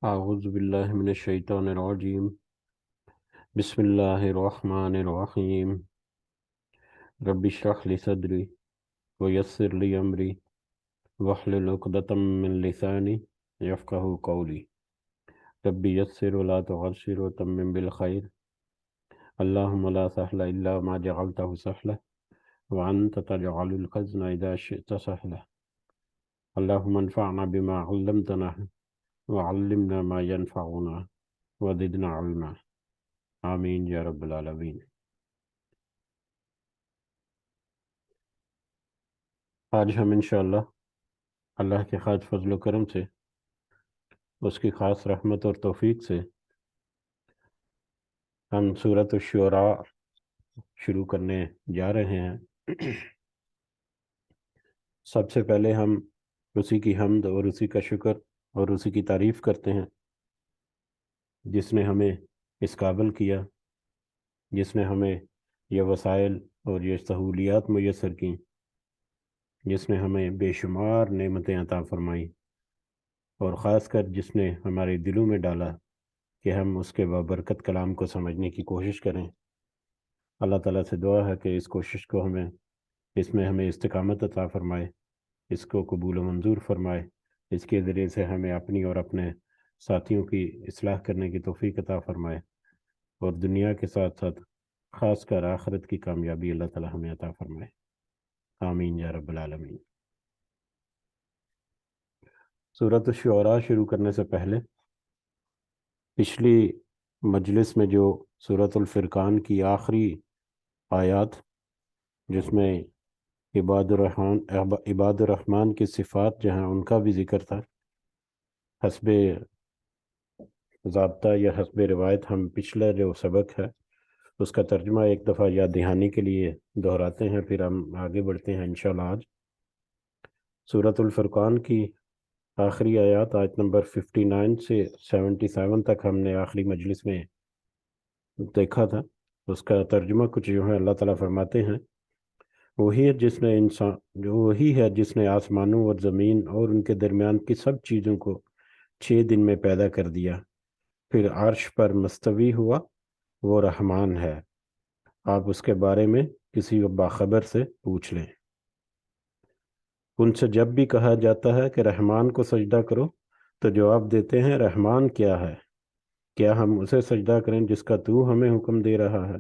أعوذ بالله من الشيطان الرجيم. بسم الله الرحمن الرحيم. رب اشرح لي صدري ويسر لي أمري واحلل عقدة من لساني يفقه قولي. رب يسر ولا تعسر وتمم بالخير. اللهم لا سهل إلا ما جعلته سهلا وأنت تجعل الحزن إذا شئت سهلا. اللهم انفعنا بما علمتنا وعلمنا ما ينفعنا وزدنا علما. آمین یا رب العالمین. آج ہم انشاءاللہ اللہ کے خاص فضل و کرم سے، اس کی خاص رحمت اور توفیق سے ہم سورۃ الشعراء شروع کرنے جا رہے ہیں۔ سب سے پہلے ہم اسی کی حمد اور اسی کا شکر اور اسی کی تعریف کرتے ہیں جس نے ہمیں اس قابل کیا، جس نے ہمیں یہ وسائل اور یہ سہولیات میسر کیں، جس نے ہمیں بے شمار نعمتیں عطا فرمائیں، اور خاص کر جس نے ہمارے دلوں میں ڈالا کہ ہم اس کے بابرکت کلام کو سمجھنے کی کوشش کریں۔ اللہ تعالیٰ سے دعا ہے کہ اس کوشش کو اس میں ہمیں استقامت عطا فرمائے، اس کو قبول و منظور فرمائے، اس کے ذریعے سے ہمیں اپنی اور اپنے ساتھیوں کی اصلاح کرنے کی توفیق عطا فرمائے، اور دنیا کے ساتھ ساتھ خاص کر آخرت کی کامیابی اللہ تعالیٰ ہمیں عطا فرمائے۔ آمین یا رب العالمین۔ سورۃ الشعراء شروع کرنے سے پہلے پچھلی مجلس میں جو سورۃ الفرقان کی آخری آیات، جس میں عباد الرحمن کی صفات جہاں ان کا بھی ذکر تھا، حسب ضابطہ یا حسب روایت ہم پچھلا جو سبق ہے اس کا ترجمہ ایک دفعہ یاد دہانی کے لیے دہراتے ہیں، پھر ہم آگے بڑھتے ہیں انشاءاللہ۔ آج سورۃ الفرقان کی آخری آیات، آیت نمبر 59 سے 77 تک ہم نے آخری مجلس میں دیکھا تھا۔ اس کا ترجمہ کچھ جو ہے، اللہ تعالیٰ فرماتے ہیں، وہی ہے جس نے آسمانوں اور زمین اور ان کے درمیان کی سب چیزوں کو 6 دن میں پیدا کر دیا، پھر عرش پر مستوی ہوا، وہ رحمان ہے، آپ اس کے بارے میں کسی باخبر سے پوچھ لیں۔ ان سے جب بھی کہا جاتا ہے کہ رحمان کو سجدہ کرو تو جواب دیتے ہیں، رحمان کیا ہے؟ کیا ہم اسے سجدہ کریں جس کا تو ہمیں حکم دے رہا ہے؟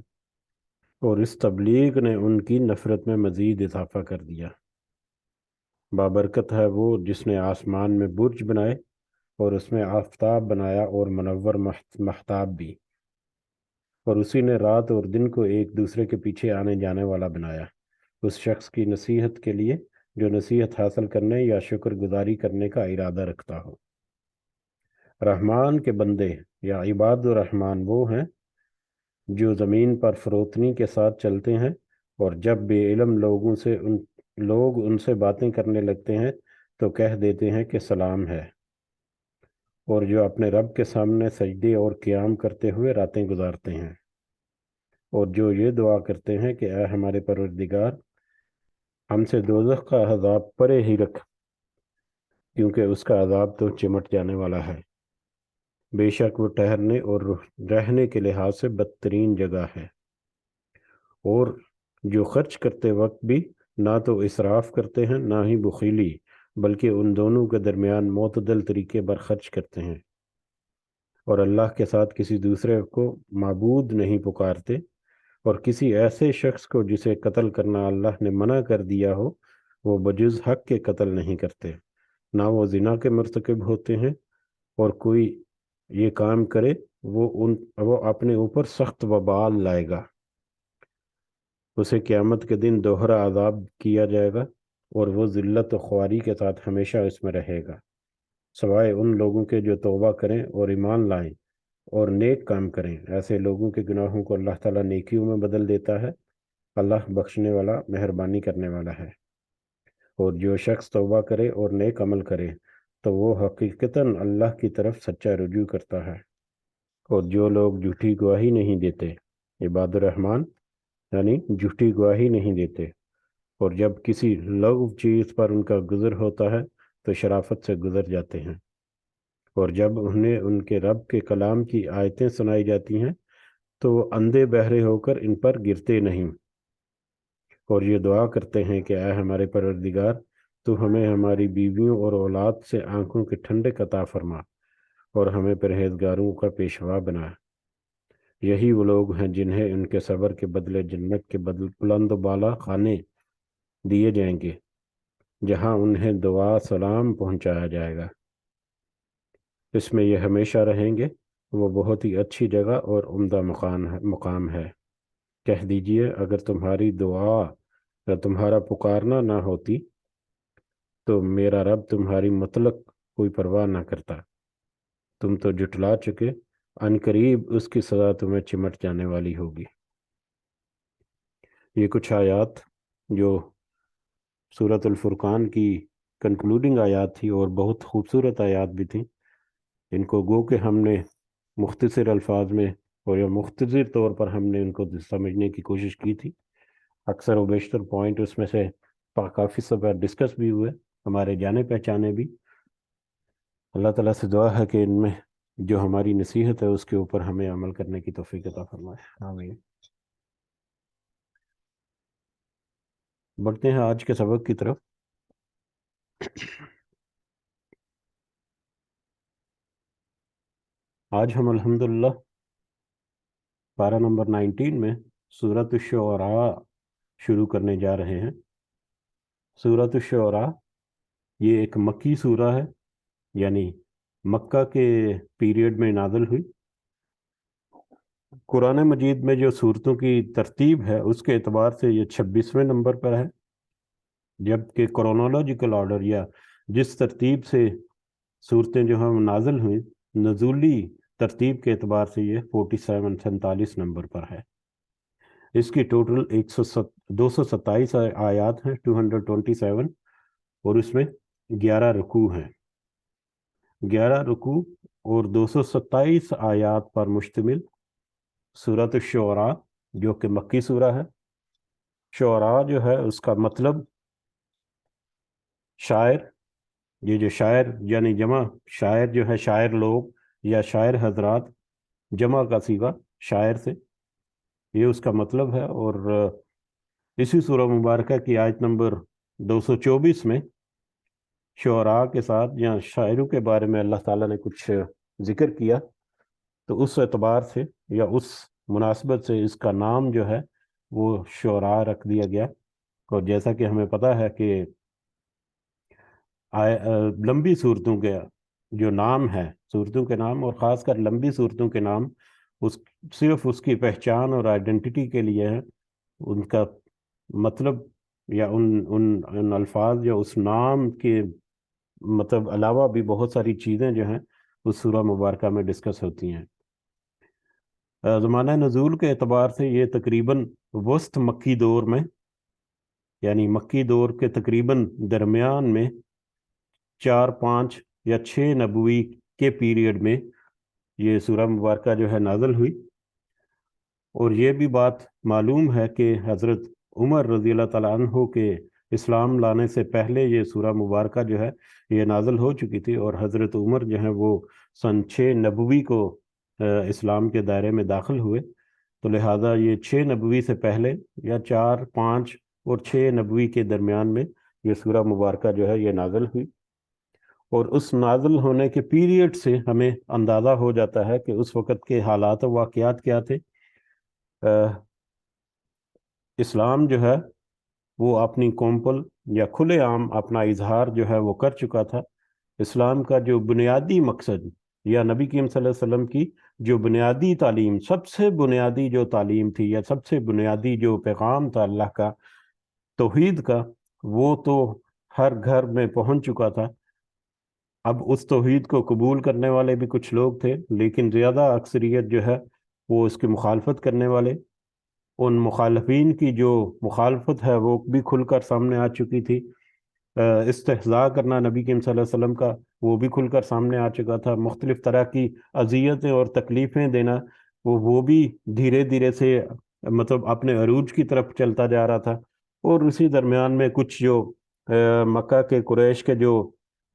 اور اس تبلیغ نے ان کی نفرت میں مزید اضافہ کر دیا۔ بابرکت ہے وہ جس نے آسمان میں برج بنائے اور اس میں آفتاب بنایا اور منور مہتاب بھی، اور اسی نے رات اور دن کو ایک دوسرے کے پیچھے آنے جانے والا بنایا، اس شخص کی نصیحت کے لیے جو نصیحت حاصل کرنے یا شکر گزاری کرنے کا ارادہ رکھتا ہو۔ رحمان کے بندے یا عباد الرحمن وہ ہیں جو زمین پر فروتنی کے ساتھ چلتے ہیں، اور جب بے علم لوگ ان سے باتیں کرنے لگتے ہیں تو کہہ دیتے ہیں کہ سلام ہے، اور جو اپنے رب کے سامنے سجدے اور قیام کرتے ہوئے راتیں گزارتے ہیں، اور جو یہ دعا کرتے ہیں کہ اے ہمارے پروردگار، ہم سے دوزخ کا عذاب پرے ہی رکھ، کیونکہ اس کا عذاب تو چمٹ جانے والا ہے، بے شک وہ ٹھہرنے اور رہنے کے لحاظ سے بدترین جگہ ہے۔ اور جو خرچ کرتے وقت بھی نہ تو اسراف کرتے ہیں نہ ہی بخیلی، بلکہ ان دونوں کے درمیان معتدل طریقے پر خرچ کرتے ہیں، اور اللہ کے ساتھ کسی دوسرے کو معبود نہیں پکارتے، اور کسی ایسے شخص کو جسے قتل کرنا اللہ نے منع کر دیا ہو وہ بجز حق کے قتل نہیں کرتے، نہ وہ زنا کے مرتکب ہوتے ہیں، اور کوئی یہ کام کرے وہ اپنے اوپر سخت وبال لائے گا، اسے قیامت کے دن دوہرا عذاب کیا جائے گا، اور وہ ذلت و خواری کے ساتھ ہمیشہ اس میں رہے گا، سوائے ان لوگوں کے جو توبہ کریں اور ایمان لائیں اور نیک کام کریں، ایسے لوگوں کے گناہوں کو اللہ تعالیٰ نیکیوں میں بدل دیتا ہے، اللہ بخشنے والا مہربانی کرنے والا ہے۔ اور جو شخص توبہ کرے اور نیک عمل کرے تو وہ حقیقتاً اللہ کی طرف سچا رجوع کرتا ہے۔ اور جو لوگ جھوٹی گواہی نہیں دیتے، عباد الرحمن یعنی جھوٹی گواہی نہیں دیتے، اور جب کسی لغو چیز پر ان کا گزر ہوتا ہے تو شرافت سے گزر جاتے ہیں، اور جب انہیں ان کے رب کے کلام کی آیتیں سنائی جاتی ہیں تو وہ اندھے بہرے ہو کر ان پر گرتے نہیں، اور یہ دعا کرتے ہیں کہ اے ہمارے پروردگار، تو ہمیں ہماری بیویوں اور اولاد سے آنکھوں کے ٹھنڈک عطا فرما اور ہمیں پرہیزگاروں کا پیشوا بنا۔ یہی وہ لوگ ہیں جنہیں ان کے صبر کے بدلے جنت کے بدل بلند و بالا خانے دیے جائیں گے، جہاں انہیں دعا سلام پہنچایا جائے گا۔ اس میں یہ ہمیشہ رہیں گے، وہ بہت ہی اچھی جگہ اور عمدہ مقام ہے۔ کہہ دیجئے اگر تمہاری دعا یا تمہارا پکارنا نہ ہوتی تو میرا رب تمہاری مطلق کوئی پرواہ نہ کرتا، تم تو جھٹلا چکے، ان قریب اس کی سزا تمہیں چمٹ جانے والی ہوگی۔ یہ کچھ آیات جو سورۃ الفرقان کی کنکلوڈنگ آیات تھی اور بہت خوبصورت آیات بھی تھیں، ان کو گو کہ ہم نے مختصر الفاظ میں اور یا مختصر طور پر ہم نے ان کو سمجھنے کی کوشش کی تھی۔ اکثر و بیشتر پوائنٹ اس میں سے کافی سب ڈسکس بھی ہوئے، ہمارے جانے پہچانے بھی۔ اللہ تعالیٰ سے دعا ہے کہ ان میں جو ہماری نصیحت ہے اس کے اوپر ہمیں عمل کرنے کی توفیق عطا فرمائے، آمین۔ بڑھتے ہیں آج کے سبق کی طرف۔ آج ہم الحمدللہ پارہ نمبر 19 میں سورۃ الشعراء شروع کرنے جا رہے ہیں۔ سورۃ الشعراء یہ ایک مکی سورہ ہے، یعنی مکہ کے پیریڈ میں نازل ہوئی۔ قرآن مجید میں جو صورتوں کی ترتیب ہے اس کے اعتبار سے یہ 26ویں نمبر پر ہے، جبکہ کرونالوجیکل آرڈر یا جس ترتیب سے صورتیں جو ہیں نازل ہوئیں، نزولی ترتیب کے اعتبار سے یہ 47 نمبر پر ہے۔ اس کی ٹوٹل 227 آیات ہیں، 227، اور اس میں 11 رکوع ہیں۔ 11 رکوع اور 227 آیات پر مشتمل سورۃ الشعراء جو کہ مکی سورہ ہے۔ شعراء جو ہے اس کا مطلب شاعر، یہ جو شاعر یعنی جمع شاعر جو ہے شاعر لوگ یا شاعر حضرات، جمع کا صیغہ شاعر سے، یہ اس کا مطلب ہے۔ اور اسی سورہ مبارکہ کی آیت نمبر 224 میں شعراء کے ساتھ یا شاعروں کے بارے میں اللہ تعالیٰ نے کچھ ذکر کیا، تو اس اعتبار سے یا اس مناسبت سے اس کا نام جو ہے وہ شعراء رکھ دیا گیا۔ اور جیسا کہ ہمیں پتہ ہے کہ لمبی صورتوں کے جو نام ہے، صورتوں کے نام اور خاص کر لمبی صورتوں کے نام صرف اس کی پہچان اور آئیڈینٹی کے لیے ہے، ان کا مطلب یا ان الفاظ یا اس نام کے مطلب علاوہ بھی بہت ساری چیزیں جو ہیں اس سورہ مبارکہ میں ڈسکس ہوتی ہیں۔ زمانہ نزول کے اعتبار سے یہ تقریباً وسط مکی دور میں، یعنی مکی دور کے تقریباً درمیان میں 4، 5 یا 6 نبوی کے پیریڈ میں یہ سورہ مبارکہ جو ہے نازل ہوئی۔ اور یہ بھی بات معلوم ہے کہ حضرت عمر رضی اللہ تعالیٰ عنہ کے اسلام لانے سے پہلے یہ سورہ مبارکہ جو ہے یہ نازل ہو چکی تھی، اور حضرت عمر جو ہیں وہ سن 6 نبوی کو اسلام کے دائرے میں داخل ہوئے، تو لہٰذا یہ 6 نبوی سے پہلے یا 4، 5 اور 6 نبوی کے درمیان میں یہ سورہ مبارکہ جو ہے یہ نازل ہوئی۔ اور اس نازل ہونے کے پیریڈ سے ہمیں اندازہ ہو جاتا ہے کہ اس وقت کے حالات و واقعات کیا تھے۔ اسلام جو ہے وہ اپنی کومپل یا کھلے عام اپنا اظہار جو ہے وہ کر چکا تھا۔ اسلام کا جو بنیادی مقصد یا نبی کریم صلی اللہ علیہ وسلم کی جو بنیادی تعلیم، سب سے بنیادی جو تعلیم تھی یا سب سے بنیادی جو پیغام تھا اللہ کا، توحید کا، وہ تو ہر گھر میں پہنچ چکا تھا۔ اب اس توحید کو قبول کرنے والے بھی کچھ لوگ تھے، لیکن زیادہ اکثریت جو ہے وہ اس کی مخالفت کرنے والے، ان مخالفین کی جو مخالفت ہے وہ بھی کھل کر سامنے آ چکی تھی۔ استہزاء کرنا نبی کریم صلی اللہ علیہ وسلم کا وہ بھی کھل کر سامنے آ چکا تھا۔ مختلف طرح کی اذیتیں اور تکلیفیں دینا وہ بھی دھیرے دھیرے سے مطلب اپنے عروج کی طرف چلتا جا رہا تھا۔ اور اسی درمیان میں کچھ جو مکہ کے قریش کے جو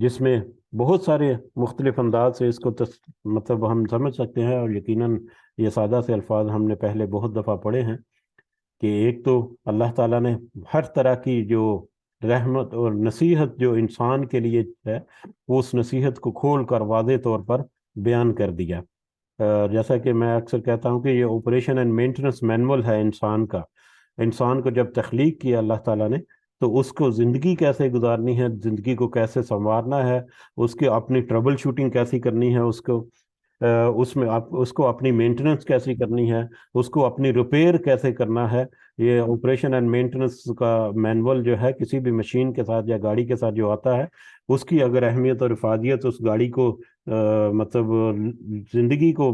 جس میں بہت سارے مختلف انداز سے اس کو مطلب ہم سمجھ سکتے ہیں، اور یقیناً یہ سادہ سے الفاظ ہم نے پہلے بہت دفعہ پڑھے ہیں کہ ایک تو اللہ تعالیٰ نے ہر طرح کی جو رحمت اور نصیحت جو انسان کے لیے ہے، وہ اس نصیحت کو کھول کر واضح طور پر بیان کر دیا۔ جیسا کہ میں اکثر کہتا ہوں کہ یہ آپریشن اینڈ مینٹننس مینول ہے انسان کا۔ انسان کو جب تخلیق کیا اللہ تعالیٰ نے، تو اس کو زندگی کیسے گزارنی ہے، زندگی کو کیسے سنوارنا ہے، اس کی اپنی ٹربل شوٹنگ کیسی کرنی ہے، اس میں اس کو اپنی مینٹننس کیسی کرنی ہے، اس کو اپنی ریپیئر کیسے کرنا ہے۔ یہ آپریشن اینڈ مینٹننس کا مینول جو ہے کسی بھی مشین کے ساتھ یا گاڑی کے ساتھ جو آتا ہے، اس کی اگر اہمیت اور افادیت اس گاڑی کو مطلب زندگی کو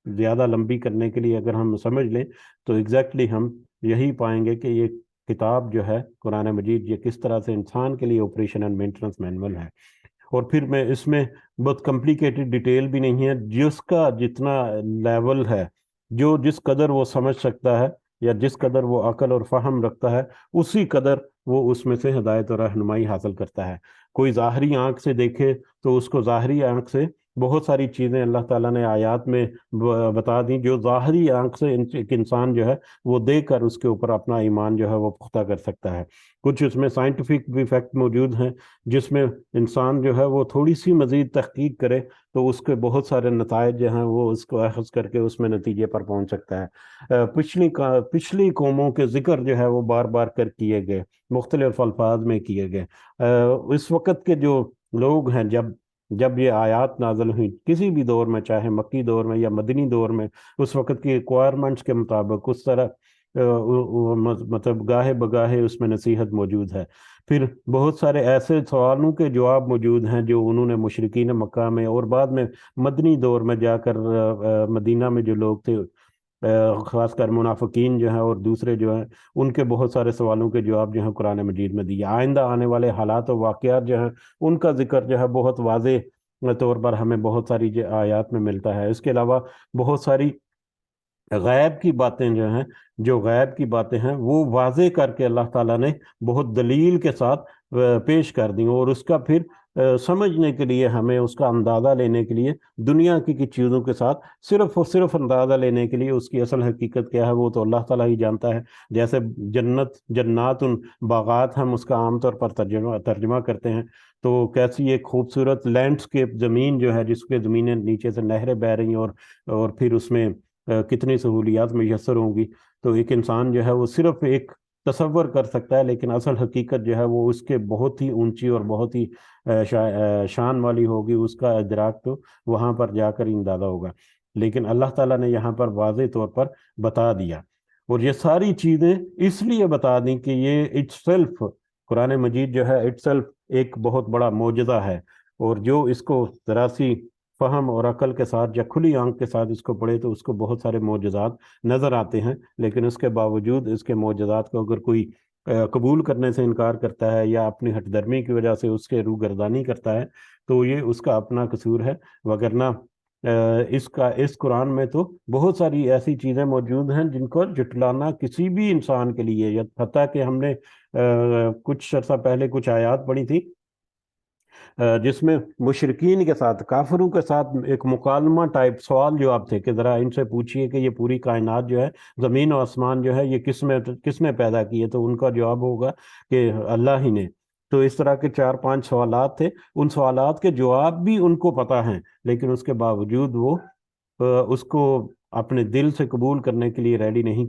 زیادہ لمبی کرنے کے لیے اگر ہم سمجھ لیں، تو ایگزیکٹلی ہم یہی پائیں گے کہ یہ کتاب جو ہے قرآن مجید، یہ کس طرح سے انسان کے لیے آپریشن اینڈ مینٹننس مینول ہے۔ اور پھر میں اس میں بہت کمپلیکیٹڈ ڈیٹیل بھی نہیں ہے، جس کا جتنا لیول ہے، جو جس قدر وہ سمجھ سکتا ہے یا جس قدر وہ عقل اور فہم رکھتا ہے، اسی قدر وہ اس میں سے ہدایت اور رہنمائی حاصل کرتا ہے۔ کوئی ظاہری آنکھ سے دیکھے تو اس کو ظاہری آنکھ سے بہت ساری چیزیں اللہ تعالیٰ نے آیات میں بتا دیں، جو ظاہری آنکھ سے ایک انسان جو ہے وہ دیکھ کر اس کے اوپر اپنا ایمان جو ہے وہ پختہ کر سکتا ہے۔ کچھ اس میں سائنٹیفک بھی فیکٹ موجود ہیں، جس میں انسان جو ہے وہ تھوڑی سی مزید تحقیق کرے تو اس کے بہت سارے نتائج جو ہیں وہ اس کو اخذ کر کے اس میں نتیجے پر پہنچ سکتا ہے۔ پچھلی قوموں کے ذکر جو ہے وہ بار بار کر کیے گئے، مختلف الفاظ میں کیے گئے۔ اس وقت کے جو لوگ ہیں، جب یہ آیات نازل ہوئی کسی بھی دور میں، چاہے مکی دور میں یا مدنی دور میں، اس وقت کی ریکوائرمنٹس کے مطابق اس طرح مطلب گاہے بگاہے اس میں نصیحت موجود ہے۔ پھر بہت سارے ایسے سوالوں کے جواب موجود ہیں جو انہوں نے مشرکین مکہ میں اور بعد میں مدنی دور میں جا کر مدینہ میں جو لوگ تھے، خاص کر منافقین جو ہیں اور دوسرے جو ہیں، ان کے بہت سارے سوالوں کے جواب جو ہیں قرآن مجید میں دیے۔ آئندہ آنے والے حالات و واقعات جو ہیں، ان کا ذکر جو ہے بہت واضح طور پر ہمیں بہت ساری آیات میں ملتا ہے۔ اس کے علاوہ بہت ساری غیب کی باتیں جو غیب کی باتیں ہیں، وہ واضح کر کے اللہ تعالیٰ نے بہت دلیل کے ساتھ پیش کر دیں، اور اس کا پھر سمجھنے کے لیے، ہمیں اس کا اندازہ لینے کے لیے دنیا کی چیزوں کے ساتھ صرف اور صرف اندازہ لینے کے لیے اس کی اصل حقیقت کیا ہے وہ تو اللہ تعالیٰ ہی جانتا ہے۔ جیسے جنات باغات ہم اس کا عام طور پر ترجمہ کرتے ہیں، تو کیسی ایک خوبصورت لینڈسکیپ زمین جو ہے، جس کے زمینیں نیچے سے نہریں بہہ رہی ہیں، اور پھر اس میں کتنی سہولیات میسر ہوں گی، تو ایک انسان جو ہے وہ صرف ایک تصور کر سکتا ہے، لیکن اصل حقیقت جو ہے وہ اس کے بہت ہی اونچی اور بہت ہی شان والی ہوگی۔ اس کا ادراک تو وہاں پر جا کر ہی اندازہ ہوگا، لیکن اللہ تعالیٰ نے یہاں پر واضح طور پر بتا دیا، اور یہ ساری چیزیں اس لیے بتا دیں کہ یہ اٹ سیلف، قرآن مجید جو ہے اٹ سیلف ایک بہت بڑا معجزہ ہے، اور جو اس کو ذرا سی فہم اور عقل کے ساتھ یا کھلی آنکھ کے ساتھ اس کو پڑھے تو اس کو بہت سارے معجزات نظر آتے ہیں، لیکن اس کے باوجود اس کے معجزات کو اگر کوئی قبول کرنے سے انکار کرتا ہے یا اپنی ہٹ درمی کی وجہ سے اس کے روگردانی کرتا ہے، تو یہ اس کا اپنا قصور ہے، وگرنہ اس قرآن میں تو بہت ساری ایسی چیزیں موجود ہیں جن کو جٹلانا کسی بھی انسان کے لیے، یا حتیٰ کہ ہم نے کچھ عرصہ پہلے کچھ آیات پڑھی تھی جس میں مشرکین کے ساتھ، کافروں کے ساتھ ایک مکالمہ ٹائپ سوال جواب تھے کہ ذرا ان سے پوچھئے کہ یہ پوری کائنات جو ہے، زمین و آسمان جو ہے، یہ کس نے پیدا کی ہے، تو ان کا جواب ہوگا کہ اللہ ہی نے۔ تو اس طرح کے 4-5 سوالات تھے، ان سوالات کے جواب بھی ان کو پتہ ہیں، لیکن اس کے باوجود وہ اس کو اپنے دل سے قبول کرنے کے لیے ریڈی نہیں۔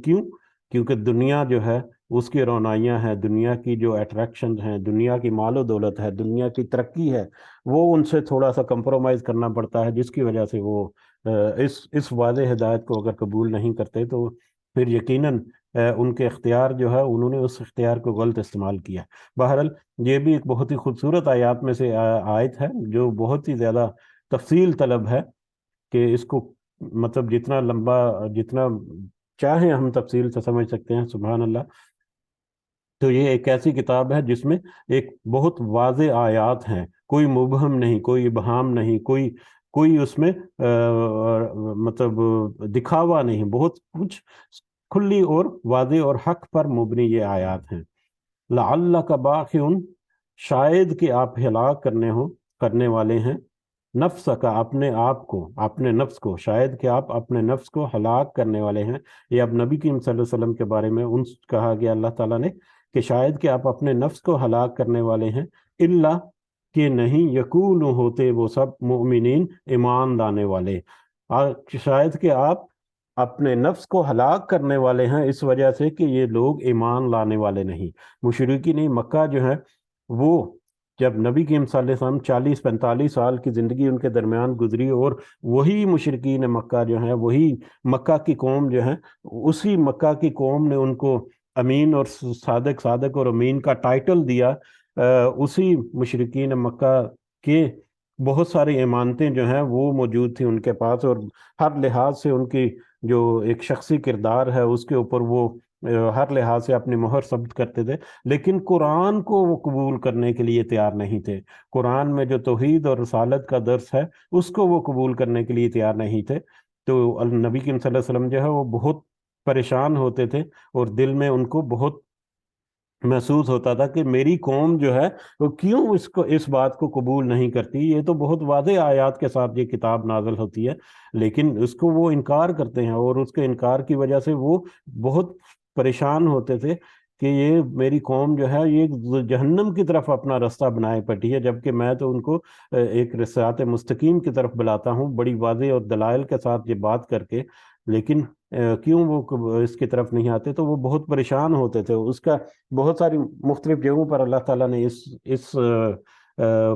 کیونکہ دنیا جو ہے، اس کی رونائیاں ہیں، دنیا کی جو اٹریکشن ہیں، دنیا کی مال و دولت ہے، دنیا کی ترقی ہے، وہ ان سے تھوڑا سا کمپرومائز کرنا پڑتا ہے، جس کی وجہ سے وہ اس واضح ہدایت کو اگر قبول نہیں کرتے تو پھر یقیناً ان کے اختیار جو ہے، انہوں نے اس اختیار کو غلط استعمال کیا۔ بہرحال یہ بھی ایک بہت ہی خوبصورت آیات میں سے آیت ہے، جو بہت ہی زیادہ تفصیل طلب ہے، کہ اس کو مطلب جتنا لمبا، جتنا چاہے ہم تفصیل سے سمجھ سکتے ہیں، سبحان اللہ۔ تو یہ ایک ایسی کتاب ہے جس میں ایک بہت واضح آیات ہیں، کوئی مبہم نہیں، کوئی ابہام نہیں، کوئی اس میں مطلب دکھاوا نہیں، بہت کچھ کھلی اور واضح اور حق پر مبنی یہ آیات ہیں۔ لعلک باخع، شاید کہ آپ ہلاک کرنے ہو کرنے والے ہیں نفس کا، اپنے آپ کو، اپنے نفس کو، شاید کہ آپ اپنے نفس کو ہلاک کرنے والے ہیں. یہ اب نبی کریم صلی اللہ علیہ وسلم کے بارے میں ان کہا گیا اللہ تعالیٰ نے کہ شاید کہ آپ اپنے نفس کو ہلاک کرنے والے ہیں، الا کہ نہیں یقول ہوتے وہ سب مؤمنین، ایمان لانے والے. شاید کہ آپ اپنے نفس کو ہلاک کرنے والے ہیں اس وجہ سے کہ یہ لوگ ایمان لانے والے نہیں. مشرکین مکہ جو ہے وہ جب نبی کریم صلی اللہ علیہ وسلم 40-45 سال کی زندگی ان کے درمیان گزری، اور وہی مشرکین مکہ جو ہیں، وہی مکہ کی قوم جو ہے، اسی مکہ کی قوم نے ان کو امین اور صادق اور امین کا ٹائٹل دیا. اسی مشرکین مکہ کے بہت ساری ایمانتیں جو ہیں وہ موجود تھیں ان کے پاس، اور ہر لحاظ سے ان کی جو ایک شخصی کردار ہے اس کے اوپر وہ ہر لحاظ سے اپنی مہر ثبت کرتے تھے، لیکن قرآن کو وہ قبول کرنے کے لیے تیار نہیں تھے. قرآن میں جو توحید اور رسالت کا درس ہے اس کو وہ قبول کرنے کے لیے تیار نہیں تھے. تو نبی کریم صلی اللہ علیہ وسلم جو ہے وہ بہت پریشان ہوتے تھے، اور دل میں ان کو بہت محسوس ہوتا تھا کہ میری قوم جو ہے وہ کیوں اس بات کو قبول نہیں کرتی. یہ تو بہت واضح آیات کے ساتھ یہ کتاب نازل ہوتی ہے، لیکن اس کو وہ انکار کرتے ہیں، اور اس کے انکار کی وجہ سے وہ بہت پریشان ہوتے تھے کہ یہ میری قوم جو ہے یہ جہنم کی طرف اپنا رستہ بنائے پڑی ہے، جبکہ میں تو ان کو ایک صراط مستقیم کی طرف بلاتا ہوں بڑی واضح اور دلائل کے ساتھ یہ بات کر کے، لیکن کیوں وہ اس کی طرف نہیں آتے. تو وہ بہت پریشان ہوتے تھے. اس کا بہت ساری مختلف جگہوں پر اللہ تعالیٰ نے اس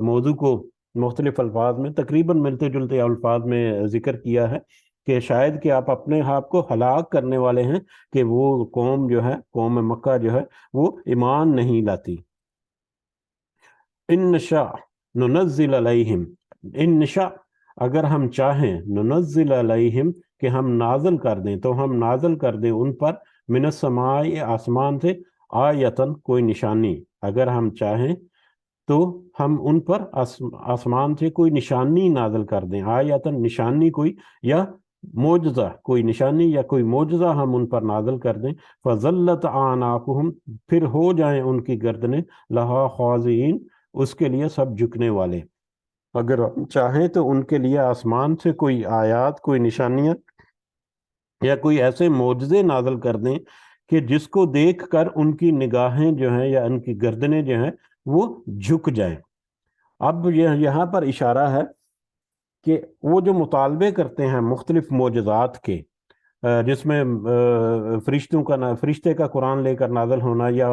موضوع کو مختلف الفاظ میں، تقریباً ملتے جلتے الفاظ میں ذکر کیا ہے کہ شاید کہ آپ اپنے آپ کو ہلاک کرنے والے ہیں کہ وہ قوم جو ہے، قوم مکہ جو ہے وہ ایمان نہیں لاتی. ان نشاء ننزل علیہم، ان نشاء اگر ہم چاہیں، ننزل علیہم کہ ہم نازل کر دیں، تو ہم نازل کر دیں ان پر من السماء آسمان سے، آیتن کوئی نشانی. اگر ہم چاہیں تو ہم ان پر آسمان سے کوئی نشانی نازل کر دیں، آیتن نشانی کوئی، یا معجزہ کوئی نشانی یا کوئی معجزہ ہم ان پر نازل کر دیں. فَظَلَّتْ أَعْنَاقُهُمْ پھر ہو جائیں ان کی گردنیں، لہا خاضعین اس کے لیے سب جھکنے والے. اگر ہم چاہیں تو ان کے لیے آسمان سے کوئی آیات، کوئی نشانیاں یا کوئی ایسے معجزے نازل کر دیں کہ جس کو دیکھ کر ان کی نگاہیں جو ہیں یا ان کی گردنیں جو ہیں وہ جھک جائیں. اب یہاں پر اشارہ ہے کہ وہ جو مطالبے کرتے ہیں مختلف معجزات کے، جس میں فرشتے کا قرآن لے کر نازل ہونا، یا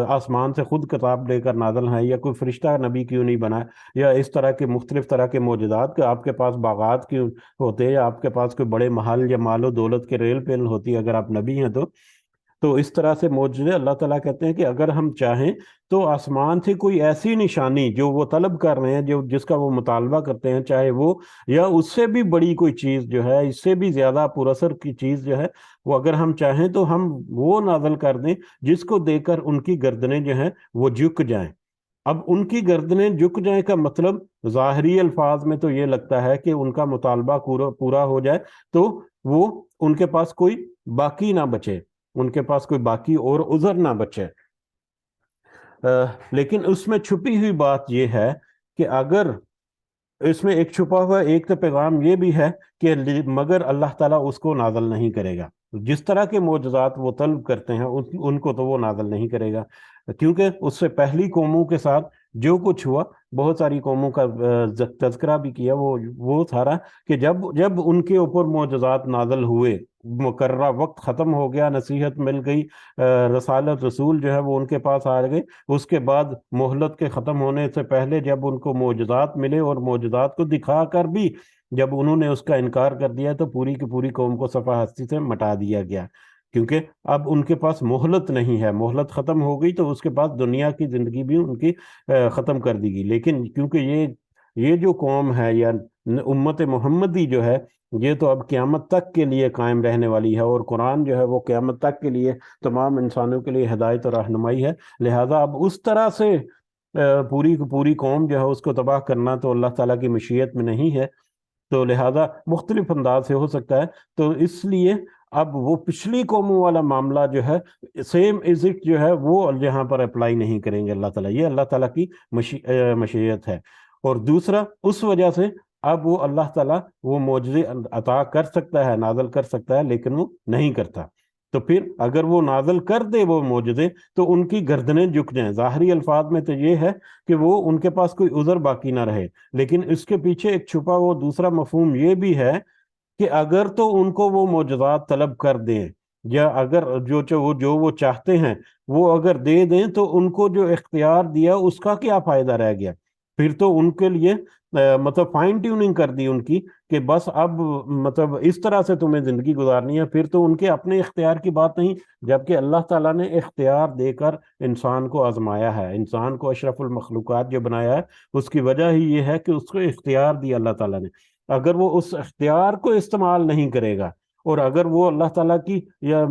آسمان سے خود کتاب لے کر نازل ہے، یا کوئی فرشتہ نبی کیوں نہیں بنا، یا اس طرح کے مختلف طرح کے معجزات کہ آپ کے پاس باغات کیوں ہوتے، یا آپ کے پاس کوئی بڑے محل یا مال و دولت کے ریل پیل ہوتی اگر آپ نبی ہیں تو اس طرح سے معجزے اللہ تعالیٰ کہتے ہیں کہ اگر ہم چاہیں تو آسمان سے کوئی ایسی نشانی جو وہ طلب کر رہے ہیں، جس کا وہ مطالبہ کرتے ہیں، چاہے وہ یا اس سے بھی بڑی کوئی چیز جو ہے، اس سے بھی زیادہ پر اثر کی چیز جو ہے، وہ اگر ہم چاہیں تو ہم وہ نازل کر دیں جس کو دیکھ کر ان کی گردنیں جو ہیں وہ جھک جائیں. اب ان کی گردنیں جھک جائیں کا مطلب ظاہری الفاظ میں تو یہ لگتا ہے کہ ان کا مطالبہ پورا ہو جائے، تو وہ ان کے پاس کوئی باقی نہ بچے، ان کے پاس کوئی باقی اور عذر نہ بچے. لیکن اس میں چھپی ہوئی بات یہ ہے کہ اگر اس میں ایک چھپا ہوا ایک تو پیغام یہ بھی ہے کہ مگر اللہ تعالیٰ اس کو نازل نہیں کرے گا. جس طرح کے معجزات وہ طلب کرتے ہیں ان کو تو وہ نازل نہیں کرے گا، کیونکہ اس سے پہلی قوموں کے ساتھ جو کچھ ہوا، بہت ساری قوموں کا تذکرہ بھی کیا، وہ سارا کہ جب ان کے اوپر معجزات نازل ہوئے، مقررہ وقت ختم ہو گیا، نصیحت مل گئی، رسالت رسول جو ہے وہ ان کے پاس آ گئے، اس کے بعد مہلت کے ختم ہونے سے پہلے جب ان کو معجزات ملے اور معجزات کو دکھا کر بھی جب انہوں نے اس کا انکار کر دیا تو پوری کی پوری قوم کو صفحہ ہستی سے مٹا دیا گیا، کیونکہ اب ان کے پاس مہلت نہیں ہے، مہلت ختم ہو گئی تو اس کے بعد دنیا کی زندگی بھی ان کی ختم کر دی گئی. لیکن کیونکہ یہ جو قوم ہے یا امت محمدی جو ہے، یہ تو اب قیامت تک کے لیے قائم رہنے والی ہے، اور قرآن جو ہے وہ قیامت تک کے لیے تمام انسانوں کے لیے ہدایت اور رہنمائی ہے. لہٰذا اب اس طرح سے پوری کی پوری قوم جو ہے اس کو تباہ کرنا تو اللہ تعالیٰ کی مشیت میں نہیں ہے، تو لہٰذا مختلف انداز سے ہو سکتا ہے. تو اس لیے اب وہ پچھلی قوموں والا معاملہ جو ہے سیم از اٹ جو ہے وہ یہاں پر اپلائی نہیں کریں گے اللہ تعالیٰ. یہ اللہ تعالیٰ کی مشیت ہے. اور دوسرا اس وجہ سے اب وہ اللہ تعالیٰ وہ معجزے عطا کر سکتا ہے، نازل کر سکتا ہے، لیکن وہ نہیں کرتا۔ تو پھر اگر وہ نازل کر دے وہ معجزے تو ان کی گردنیں جھک جائیں۔ ظاہری الفاظ میں تو یہ ہے کہ وہ ان کے پاس کوئی عذر باقی نہ رہے، لیکن اس کے پیچھے ایک چھپا وہ دوسرا مفہوم یہ بھی ہے کہ اگر تو ان کو وہ معجزات طلب کر دیں، یا اگر جو وہ چاہتے ہیں وہ اگر دے دیں، تو ان کو جو اختیار دیا اس کا کیا فائدہ رہ گیا؟ پھر تو ان کے لیے مطلب فائن ٹیوننگ کر دی ان کی کہ بس اب مطلب اس طرح سے تمہیں زندگی گزارنی ہے، پھر تو ان کے اپنے اختیار کی بات نہیں، جبکہ اللہ تعالیٰ نے اختیار دے کر انسان کو آزمایا ہے، انسان کو اشرف المخلوقات جو بنایا ہے اس کی وجہ ہی یہ ہے کہ اس کو اختیار دیا اللہ تعالیٰ نے۔ اگر وہ اس اختیار کو استعمال نہیں کرے گا، اور اگر وہ اللہ تعالیٰ کی یا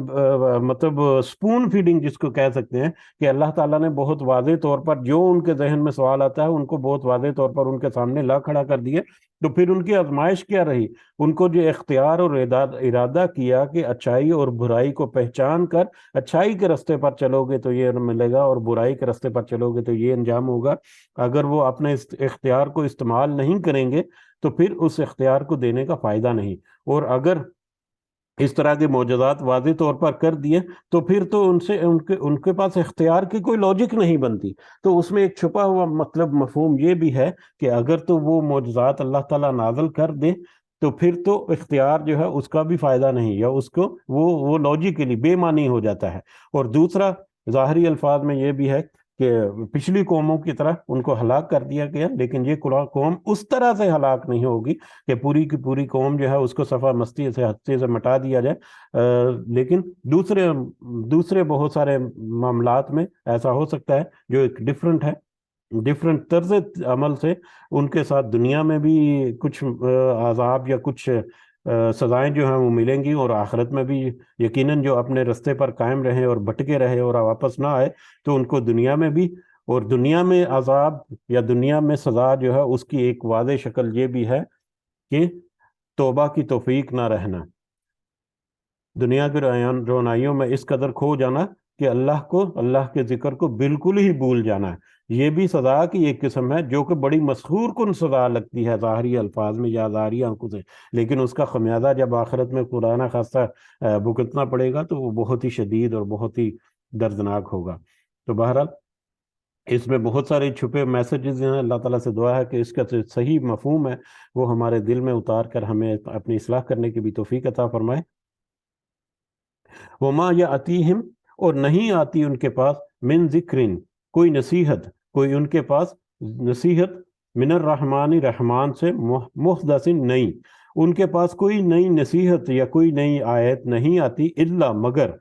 مطلب سپون فیڈنگ جس کو کہہ سکتے ہیں، کہ اللہ تعالیٰ نے بہت واضح طور پر جو ان کے ذہن میں سوال آتا ہے ان کو بہت واضح طور پر ان کے سامنے لا کھڑا کر دیے، تو پھر ان کی آزمائش کیا رہی؟ ان کو جو اختیار اور ارادہ کیا کہ اچھائی اور برائی کو پہچان کر اچھائی کے راستے پر چلو گے تو یہ ملے گا، اور برائی کے راستے پر چلو گے تو یہ انجام ہوگا۔ اگر وہ اپنے اختیار کو استعمال نہیں کریں گے تو پھر اس اختیار کو دینے کا فائدہ نہیں۔ اور اگر اس طرح کے معجزات واضح طور پر کر دیے تو پھر تو ان کے پاس اختیار کی کوئی لاجک نہیں بنتی۔ تو اس میں ایک چھپا ہوا مطلب مفہوم یہ بھی ہے کہ اگر تو وہ معجزات اللہ تعالیٰ نازل کر دے تو پھر تو اختیار جو ہے اس کا بھی فائدہ نہیں، یا اس کو وہ لاجیکلی بے معنی ہو جاتا ہے۔ اور دوسرا ظاہری الفاظ میں یہ بھی ہے کہ پچھلی قوموں کی طرح ان کو ہلاک کر دیا گیا، لیکن یہ قوم اس طرح سے ہلاک نہیں ہوگی کہ پوری کی پوری قوم جو ہے اس کو صفحہ مستی سے ہستی سے مٹا دیا جائے، لیکن دوسرے بہت سارے معاملات میں ایسا ہو سکتا ہے جو ایک ڈفرنٹ طرز عمل سے ان کے ساتھ دنیا میں بھی کچھ عذاب یا کچھ سزائیں جو ہیں وہ ملیں گی، اور آخرت میں بھی یقیناً جو اپنے رستے پر قائم رہے اور بھٹکے رہے اور واپس نہ آئے تو ان کو دنیا میں بھی، اور دنیا میں عذاب یا دنیا میں سزا جو ہے اس کی ایک واضح شکل یہ بھی ہے کہ توبہ کی توفیق نہ رہنا، دنیا کی رونائیوں میں اس قدر کھو جانا کہ اللہ کے ذکر کو بالکل ہی بھول جانا ہے۔ یہ بھی سزا کی ایک قسم ہے جو کہ بڑی مسحور کن سزا لگتی ہے ظاہری الفاظ میں یا ظاہری آنکھوں سے، لیکن اس کا خمیازہ جب آخرت میں قرآن خاصہ بھگتنا پڑے گا تو وہ بہت ہی شدید اور بہت ہی دردناک ہوگا۔ تو بہرحال اس میں بہت سارے چھپے میسیجز ہیں، اللہ تعالیٰ سے دعا ہے کہ اس کا صحیح مفہوم ہے وہ ہمارے دل میں اتار کر ہمیں اپنی اصلاح کرنے کی بھی توفیق عطا فرمائے۔ وما یاتیہم، اور نہیں آتی ان کے پاس، من ذکرن، کوئی نصیحت، کوئی ان کے پاس نصیحت، من الرحمن، رحمان سے، محدث، نئی، ان کے پاس کوئی نئی نصیحت یا کوئی نئی آیت نہیں آتی، الا مگر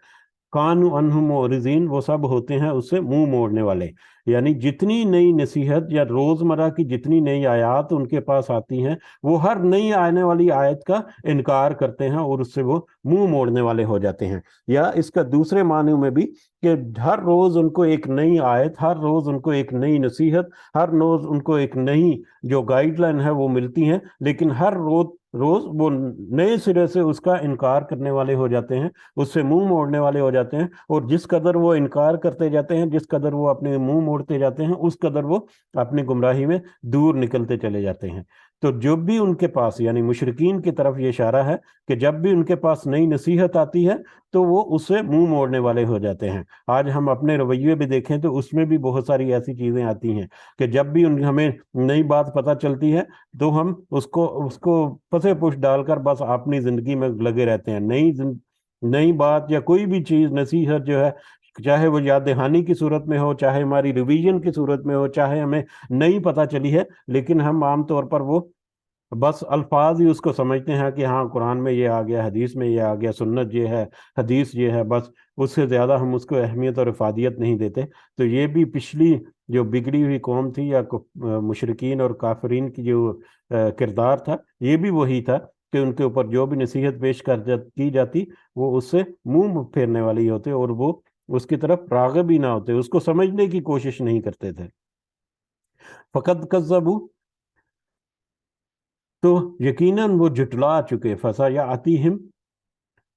کانوا عنہ معرضین، وہ سب ہوتے ہیں اس سے منہ موڑنے والے۔ یعنی جتنی نئی نصیحت یا روزمرہ کی جتنی نئی آیات ان کے پاس آتی ہیں وہ ہر نئی آنے والی آیت کا انکار کرتے ہیں اور اس سے وہ منہ موڑنے والے ہو جاتے ہیں۔ یا اس کا دوسرے معنی میں بھی کہ ہر روز ان کو ایک نئی آیت، ہر روز ان کو ایک نئی نصیحت، ہر روز ان کو ایک نئی جو گائیڈ لائن ہے وہ ملتی ہیں، لیکن ہر روز وہ نئے سرے سے اس کا انکار کرنے والے ہو جاتے ہیں، اس سے منہ موڑنے والے ہو جاتے ہیں، اور جس قدر وہ انکار کرتے جاتے ہیں، جس قدر وہ اپنے منہ موڑتے جاتے ہیں، اس قدر وہ اپنی گمراہی میں دور نکلتے چلے جاتے ہیں۔ تو جب بھی ان کے پاس، یعنی مشرکین کی طرف یہ اشارہ ہے کہ جب بھی ان کے پاس نئی نصیحت آتی ہے تو وہ اسے منہ موڑنے والے ہو جاتے ہیں۔ آج ہم اپنے رویے بھی دیکھیں تو اس میں بھی بہت ساری ایسی چیزیں آتی ہیں کہ جب بھی ہمیں نئی بات پتہ چلتی ہے تو ہم اس کو پسے پش ڈال کر بس اپنی زندگی میں لگے رہتے ہیں۔ نئی بات یا کوئی بھی چیز، نصیحت جو ہے، چاہے وہ یاد دہانی کی صورت میں ہو، چاہے ہماری ریویژن کی صورت میں ہو، چاہے ہمیں نئی پتہ چلی ہے، لیکن ہم عام طور پر وہ بس الفاظ ہی اس کو سمجھتے ہیں کہ ہاں قرآن میں یہ آ گیا، حدیث میں یہ آ گیا، سنت یہ ہے، حدیث یہ ہے، بس اس سے زیادہ ہم اس کو اہمیت اور افادیت نہیں دیتے۔ تو یہ بھی پچھلی جو بگڑی ہوئی قوم تھی یا مشرکین اور کافرین کی جو کردار تھا، یہ بھی وہی تھا کہ ان کے اوپر جو بھی نصیحت پیش کی جاتی وہ اس سے منہ پھیرنے والی ہوتے اور وہ اس کی طرف راغب ہی نہ ہوتے، اس کو سمجھنے کی کوشش نہیں کرتے تھے۔ فقد کذبوا، تو یقیناً وہ جھٹلا چکے، فسیأتیہم،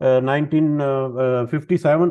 1957,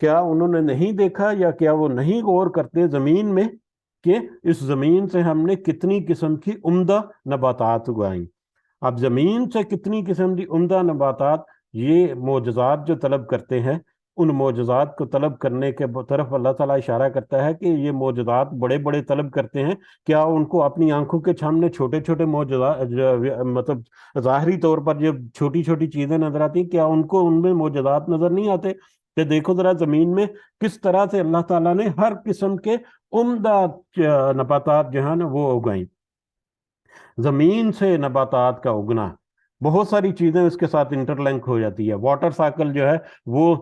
کیا انہوں نے نہیں دیکھا یا کیا وہ نہیں غور کرتے زمین میں کہ اس زمین سے ہم نے کتنی قسم کی عمدہ نباتات اگائیں؟ اب زمین سے کتنی قسم کی عمدہ نباتات، یہ معجزات جو طلب کرتے ہیں، ان معجزات کو طلب کرنے کے طرف اللہ تعالیٰ اشارہ کرتا ہے کہ یہ معجزات بڑے بڑے طلب کرتے ہیں، کیا ان کو اپنی آنکھوں کے سامنے چھوٹے چھوٹے معجزات، مطلب ظاہری طور پر جو چھوٹی چھوٹی چیزیں نظر آتی ہیں، کیا ان کو ان میں معجزات نظر نہیں آتے؟ کہ دیکھو ذرا زمین میں کس طرح سے اللہ تعالیٰ نے ہر قسم کے عمدہ نباتات جو ہے نا وہ اگائیں۔ زمین سے نباتات کا اگنا، بہت ساری چیزیں اس کے ساتھ انٹر لنک ہو جاتی ہے۔ واٹر سائیکل جو ہے وہ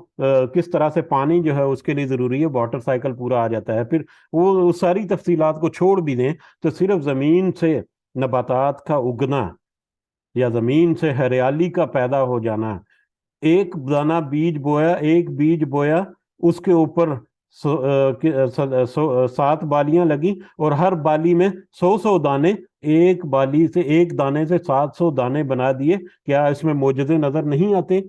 کس طرح سے پانی جو ہے اس کے لیے ضروری ہے، واٹر سائیکل پورا آ جاتا ہے۔ پھر وہ ساری تفصیلات کو چھوڑ بھی دیں تو صرف زمین سے نباتات کا اگنا یا زمین سے ہریالی کا پیدا ہو جانا، ایک دانہ بیج بویا، ایک بیج بویا، اس کے اوپر 7 بالیاں لگی اور ہر بالی میں 100 دانے، ایک بالی سے ایک دانے سے 700 دانے بنا دیے۔ کیا اس میں معجزے نظر نہیں آتے؟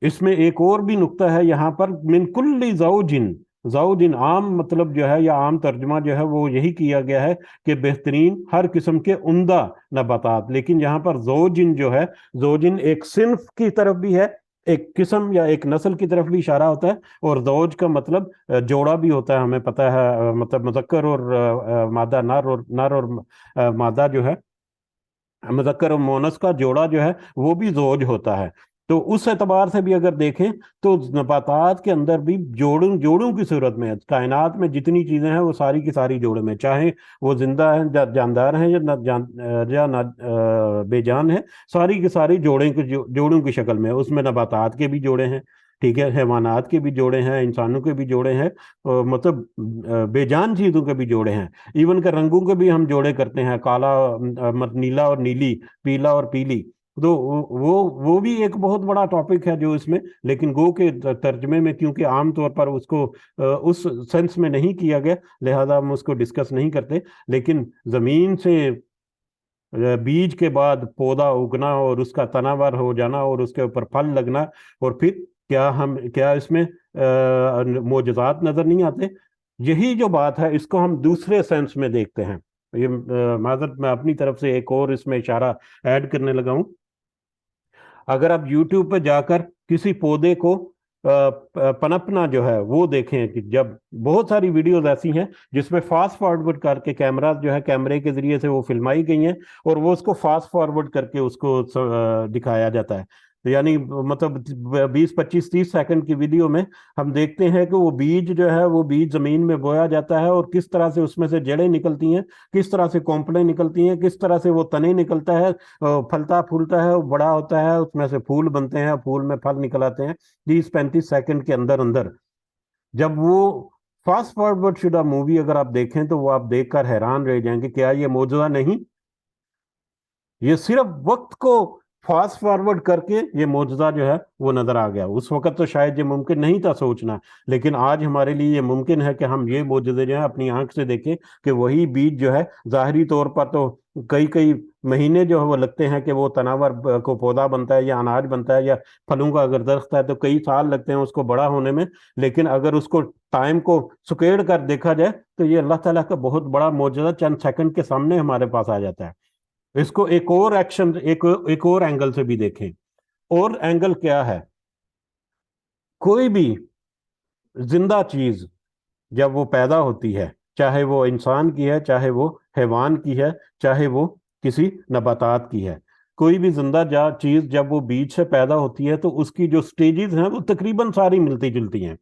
اس میں ایک اور بھی نقطہ ہے یہاں پر، من کل زوجن، زوجن عام مطلب جو ہے یا عام ترجمہ جو ہے وہ یہی کیا گیا ہے کہ بہترین ہر قسم کے عمدہ نباتات، لیکن یہاں پر زوجن جو ہے، زوجن ایک صنف کی طرف بھی ہے، ایک قسم یا ایک نسل کی طرف بھی اشارہ ہوتا ہے، اور زوج کا مطلب جوڑا بھی ہوتا ہے، ہمیں پتہ ہے، مطلب مذکر اور مادہ، نر اور مادہ جو ہے، مذکر و مونس کا جوڑا جو ہے وہ بھی زوج ہوتا ہے۔ تو اس اعتبار سے بھی اگر دیکھیں تو نباتات کے اندر بھی جوڑوں کی صورت میں، کائنات میں جتنی چیزیں ہیں وہ ساری کی ساری جوڑے میں، چاہے وہ زندہ ہیں، جاندار ہیں یا نہ بے جان ہیں، ساری کی ساری جوڑوں کی شکل میں، اس میں نباتات کے بھی جوڑے ہیں، ٹھیک ہے، حیوانات کے بھی جوڑے ہیں، انسانوں کے بھی جوڑے ہیں، مطلب بے جان چیزوں کے بھی جوڑے ہیں، ایون کہ رنگوں کے بھی ہم جوڑے کرتے ہیں، کالا، نیلا اور نیلی، پیلا اور پیلی، تو وہ بھی ایک بہت بڑا ٹاپک ہے جو اس میں، لیکن گو کے ترجمے میں کیونکہ عام طور پر اس کو اس سینس میں نہیں کیا گیا، لہذا ہم اس کو ڈسکس نہیں کرتے۔ لیکن زمین سے بیج کے بعد پودا اگنا اور اس کا تناور ہو جانا اور اس کے اوپر پھل لگنا، اور پھر کیا اس میں معجزات نظر نہیں آتے؟ یہی جو بات ہے اس کو ہم دوسرے سینس میں دیکھتے ہیں۔ یہ معذرت میں اپنی طرف سے ایک اور اس میں اشارہ ایڈ کرنے لگا ہوں۔ اگر آپ یوٹیوب پہ جا کر کسی پودے کو پنپنا جو ہے وہ دیکھیں، کہ جب بہت ساری ویڈیوز ایسی ہیں جس میں فاسٹ فارورڈ کر کے کیمرہ جو ہے، کیمرے کے ذریعے سے وہ فلمائی گئی ہیں اور وہ اس کو فاسٹ فارورڈ کر کے اس کو دکھایا جاتا ہے، یعنی مطلب 20 25 30 سیکنڈ کی ویڈیو میں ہم دیکھتے ہیں کہ وہ بیج جو ہے، وہ بیج زمین میں بویا جاتا ہے اور کس طرح سے اس میں سے جڑیں نکلتی ہیں، کس طرح سے کونپلیں نکلتی ہیں، کس طرح سے وہ تنے نکلتا ہے، پھلتا پھولتا ہے، بڑا ہوتا ہے، اس میں سے پھول بنتے ہیں، پھول میں پھل نکل آتے ہیں 30 35 سیکنڈ کے اندر اندر۔ جب وہ فاسٹ فارورڈ شدہ مووی اگر آپ دیکھیں تو وہ آپ دیکھ کر حیران رہ جائیں گے، کیا یہ معجزہ نہیں؟ یہ صرف وقت کو فاسٹ فارورڈ کر کے یہ معجزہ جو ہے وہ نظر آ گیا۔ اس وقت تو شاید یہ ممکن نہیں تھا سوچنا، لیکن آج ہمارے لیے یہ ممکن ہے کہ ہم یہ معجزے جو ہیں اپنی آنکھ سے دیکھیں، کہ وہی بیج جو ہے ظاہری طور پر تو کئی مہینے جو ہے وہ لگتے ہیں کہ وہ تناور کو پودا بنتا ہے یا اناج بنتا ہے، یا پھلوں کا اگر درخت ہے تو کئی سال لگتے ہیں اس کو بڑا ہونے میں، لیکن اگر اس کو ٹائم کو سکیڑ کر دیکھا جائے تو یہ اللہ تعالیٰ کا بہت بڑا معجزہ چند سیکنڈ کے سامنے ہمارے پاس آ جاتا ہے۔ اس کو ایک اور اینگل سے بھی دیکھیں، اور اینگل کیا ہے؟ کوئی بھی زندہ چیز جب وہ پیدا ہوتی ہے، چاہے وہ انسان کی ہے، چاہے وہ حیوان کی ہے، چاہے وہ کسی نباتات کی ہے، کوئی بھی زندہ چیز جب وہ بیج سے پیدا ہوتی ہے تو اس کی جو سٹیجز ہیں وہ تقریباً ساری ملتی جلتی ہیں۔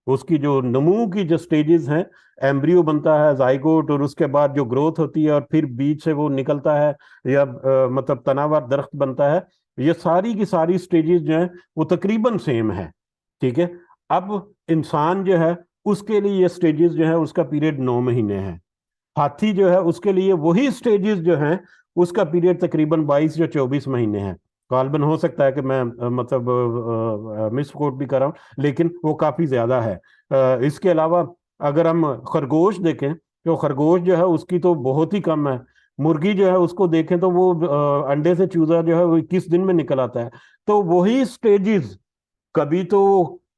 اس کی جو نمو کی جو سٹیجز ہیں، ایمبریو بنتا ہے، زائگوٹ، اور اس کے بعد جو گروتھ ہوتی ہے اور پھر بیج سے وہ نکلتا ہے یا مطلب تناور درخت بنتا ہے، یہ ساری کی ساری سٹیجز جو ہیں وہ تقریباً سیم ہے، ٹھیک ہے۔ اب انسان جو ہے اس کے لیے یہ سٹیجز جو ہے اس کا پیریڈ 9 مہینے ہے۔ ہاتھی جو ہے اس کے لیے وہی سٹیجز جو ہیں اس کا پیریڈ تقریباً 22 یا 24 مہینے ہے۔ غالباً ہو سکتا ہے کہ میں مطلب مس کوٹ بھی کر رہا ہوں، لیکن وہ کافی زیادہ ہے۔ اس کے علاوہ اگر ہم خرگوش دیکھیں تو خرگوش جو ہے اس کی تو بہت ہی کم ہے۔ مرغی جو ہے اس کو دیکھیں تو وہ انڈے سے چوزا جو ہے وہ 21 دن میں نکل آتا ہے۔ تو وہی سٹیجز، کبھی تو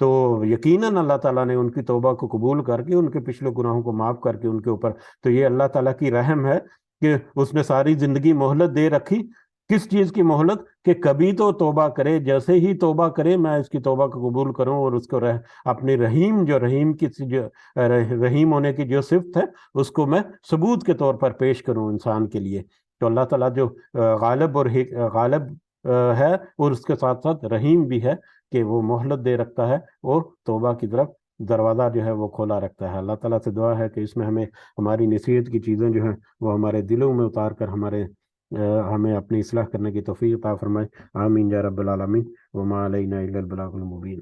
تو یقیناً اللہ تعالیٰ نے ان کی توبہ کو قبول کر کے ان کے پچھلے گناہوں کو معاف کر کے ان کے اوپر، تو یہ اللہ تعالیٰ کی رحم ہے کہ اس نے ساری زندگی مہلت دے رکھی۔ کس چیز کی مہلت؟ کہ کبھی تو توبہ کرے، جیسے ہی توبہ کرے میں اس کی توبہ کو قبول کروں اور اس کو اپنی رحیم کی جو رحیم ہونے کی جو صفت ہے اس کو میں ثبوت کے طور پر پیش کروں انسان کے لیے۔ تو اللہ تعالیٰ جو غالب ہے، اور اس کے ساتھ ساتھ رحیم بھی ہے کہ وہ مہلت دے رکھتا ہے اور توبہ کی طرف دروازہ جو ہے وہ کھولا رکھتا ہے۔ اللہ تعالیٰ سے دعا ہے کہ اس میں ہمیں ہماری نصیحت کی چیزیں جو ہیں وہ ہمارے دلوں میں اتار کر ہمیں اپنی اصلاح کرنے کی توفیق عطا فرمائے۔ آمین یا رب العالمین، وما علینا الا البلاغ المبین۔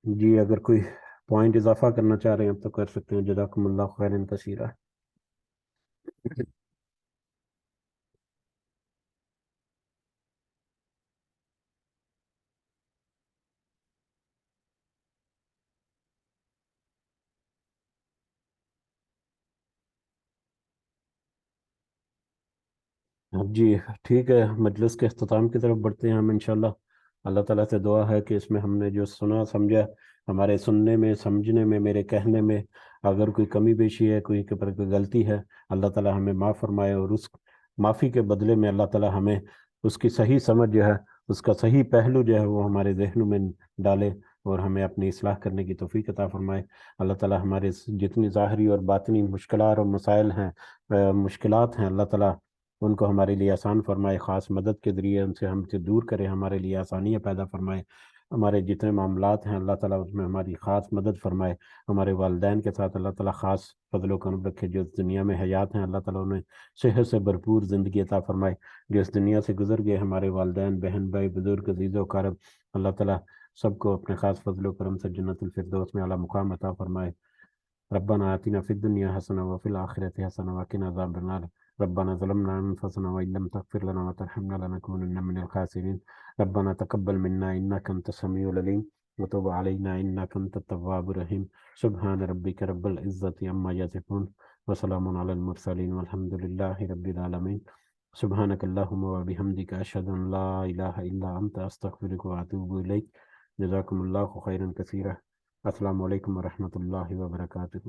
جی اگر کوئی پوائنٹ اضافہ کرنا چاہ رہے ہیں تو کر سکتے ہیں۔ جزاکم اللہ خیرا کثیرا۔ جی ٹھیک ہے، مجلس کے اختتام کی طرف بڑھتے ہیں ہم انشاءاللہ۔ اللہ تعالیٰ سے دعا ہے کہ اس میں ہم نے جو سنا سمجھا، ہمارے سننے میں، سمجھنے میں، میرے کہنے میں اگر کوئی کمی بیشی ہے، کوئی پر کوئی غلطی ہے، اللہ تعالیٰ ہمیں معاف فرمائے، اور اس معافی کے بدلے میں اللہ تعالیٰ ہمیں اس کی صحیح سمجھ جو ہے، اس کا صحیح پہلو جو ہے وہ ہمارے ذہنوں میں ڈالے اور ہمیں اپنی اصلاح کرنے کی توفیق عطا فرمائے۔ اللہ تعالیٰ ہمارے جتنی ظاہری اور باطنی مشکلات اور مسائل ہیں، مشکلات ہیں، اللہ تعالیٰ ان کو ہمارے لیے آسان فرمائے، خاص مدد کے ذریعے ان سے ہم سے دور کرے، ہمارے لیے آسانیاں پیدا فرمائے۔ ہمارے جتنے معاملات ہیں اللہ تعالیٰ اس میں ہماری خاص مدد فرمائے۔ ہمارے والدین کے ساتھ اللہ تعالیٰ خاص فضل و کرم رکھے، جو اس دنیا میں حیات ہیں اللہ تعالیٰ انہیں صحت سے بھرپور زندگی عطا فرمائے۔ جو اس دنیا سے گزر گئے ہمارے والدین، بہن بھائی، بزرگ، عزیز و اقارب، اللہ تعالیٰ سب کو اپنے خاص فضل و کرم سے جنت الفردوس میں اعلیٰ مقام عطا فرمائے۔ ربنا آتنا في الدنيا حسنة وفي الآخرة حسنة وقنا عذاب النار۔ ربنا ظلمنا أنفسنا وإن لم تغفر لنا وترحمنا لنكونن من الخاسرين۔ ربنا تقبل منا إنك أنت السميع العليم وتب علينا إنك أنت التواب الرحيم۔ سبحان ربك رب العزة عما يصفون وسلام على المرسلين والحمد لله رب العالمين۔ سبحانك اللهم وبحمدك أشهد أن لا إله إلا أنت أستغفرك وأتوب إليك۔ جزاكم الله خيرا كثيرا۔ السلام علیکم ورحمۃ اللہ وبرکاتہ۔